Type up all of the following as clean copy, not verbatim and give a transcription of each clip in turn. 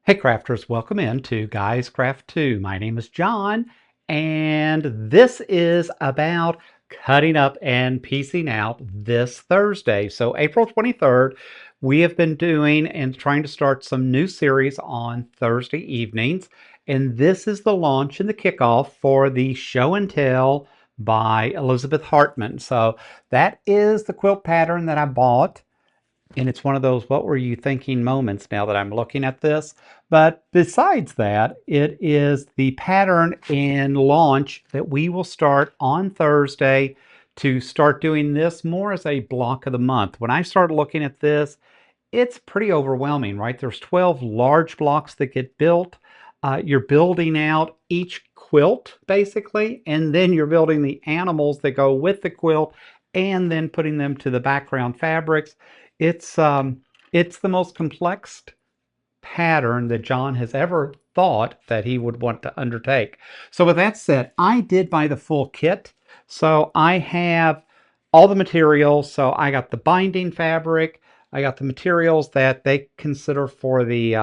Hey crafters, welcome into Guys Craft 2. My name is John, and this is about cutting up and piecing out this Thursday. So April 23rd, we have been doing and trying to start some new series on Thursday evenings, and this is the launch and the kickoff for the Show and Tell by Elizabeth Hartman. So that is the quilt pattern that I bought. And it's one of those what were you thinking moments now that I'm looking at this. But besides that, it is the pattern and launch that we will start on Thursday to start doing this more as a block of the month. When I started looking at this, it's pretty overwhelming, right? There's 12 large blocks that get built. You're building out each quilt basically, and then you're building the animals that go with the quilt and then putting them to the background fabrics. It's it's the most complex pattern that John has ever thought that he would want to undertake. So with that said, I did buy the full kit. So I have all the materials. So I got the binding fabric. I got the materials that they consider for the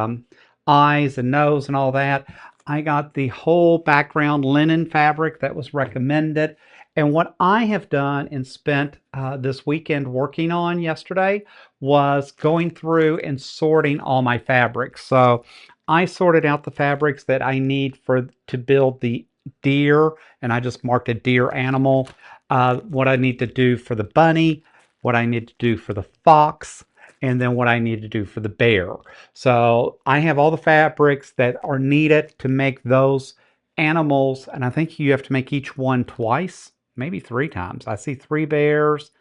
eyes and nose and all that. I got the whole background linen fabric that was recommended. And what I have done and spent this weekend working on yesterday was going through and sorting all my fabrics. So I sorted out the fabrics that I need for to build the deer, and I just marked a deer animal. What I need to do for the bunny, what I need to do for the fox, and then what I need to do for the bear. So I have all the fabrics that are needed to make those animals, and I think you have to make each one twice, maybe three times. I see three bears.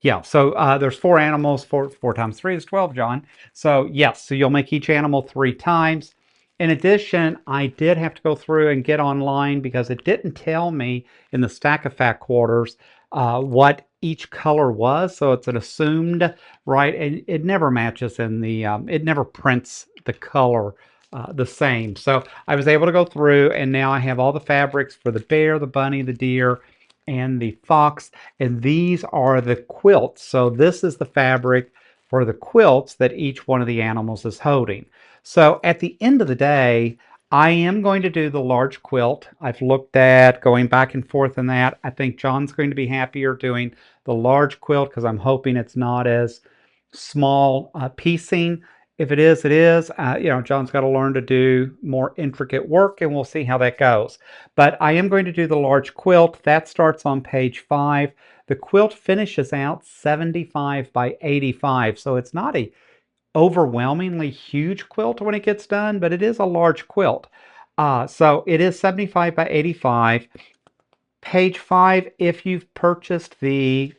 Yeah, so there's four animals. Four times three is 12, John. So yes, so you'll make each animal three times. In addition, I did have to go through and get online because it didn't tell me in the stack of fat quarters what each color was. So it's an assumed, right? And it never matches in the, it never prints the color the same. So I was able to go through and now I have all the fabrics for the bear, the bunny, the deer, and the fox, and these are the quilts. So this is the fabric for the quilts that each one of the animals is holding. So at the end of the day, I am going to do the large quilt. I've looked at going back and forth in that. I think John's going to be happier doing the large quilt because I'm hoping it's not as small piecing. If it is, it is. John's got to learn to do more intricate work, and we'll see how that goes. But I am going to do the large quilt. That starts on page 5. The quilt finishes out 75 by 85, so it's not a overwhelmingly huge quilt when it gets done, but it is a large quilt. So it is 75 by 85. Page 5, if you've purchased the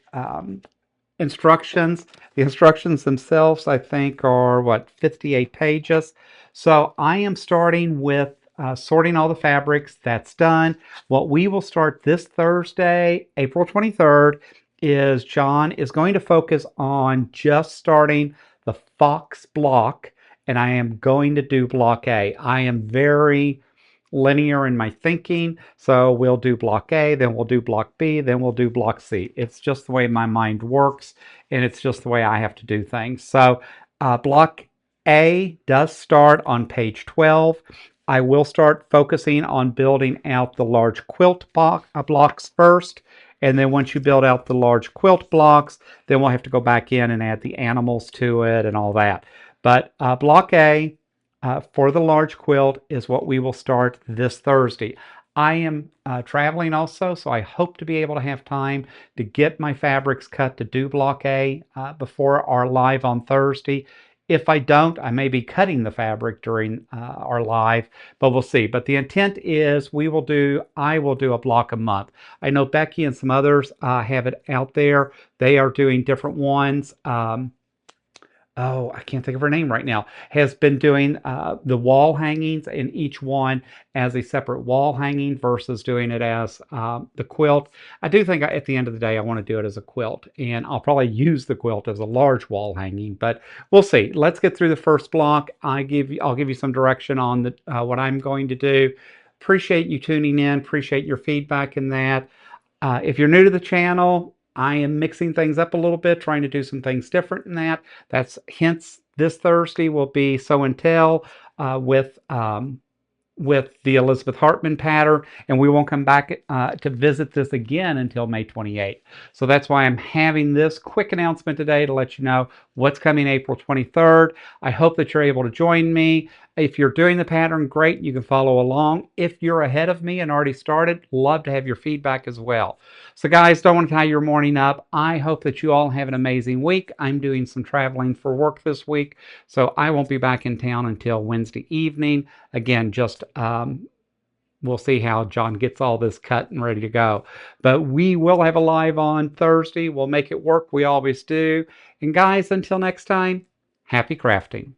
instructions. The instructions themselves, I think, are what, 58 pages. So I am starting with sorting all the fabrics. That's done. What we will start this Thursday, April 23rd, is John is going to focus on just starting the Fox block, and I am going to do block A. I am very linear in my thinking. So we'll do block A, then we'll do block B, then we'll do block C. It's just the way my mind works, and it's just the way I have to do things. So block A does start on page 12. I will start focusing on building out the large quilt blocks first. And then once you build out the large quilt blocks, then we'll have to go back in and add the animals to it and all that. But block A, for the large quilt is what we will start this Thursday. I am traveling also, so I hope to be able to have time to get my fabrics cut to do block A before our live on Thursday. If I don't, I may be cutting the fabric during our live, but we'll see. But the intent is I will do a block a month. I know Becky and some others have it out there. They are doing different ones. Oh, I can't think of her name right now, has been doing the wall hangings in each one as a separate wall hanging versus doing it as the quilt. I do think at the end of the day, I want to do it as a quilt, and I'll probably use the quilt as a large wall hanging, but we'll see. Let's get through the first block. I'll give you some direction on what I'm going to do. Appreciate you tuning in. Appreciate your feedback in that. If you're new to the channel, I am mixing things up a little bit, trying to do some things different in that. That's hence This Thursday will be Sew and Tell with the Elizabeth Hartman pattern, and we won't come back to visit this again until May 28th. So that's why I'm having this quick announcement today to let you know what's coming April 23rd. I hope that you're able to join me. If you're doing the pattern, great, you can follow along. If you're ahead of me and already started, love to have your feedback as well. So guys, don't want to tie your morning up. I hope that you all have an amazing week. I'm doing some traveling for work this week, so I won't be back in town until Wednesday evening. Again, just we'll see how John gets all this cut and ready to go. But we will have a live on Thursday. We'll make it work. We always do. And guys, until next time, happy crafting.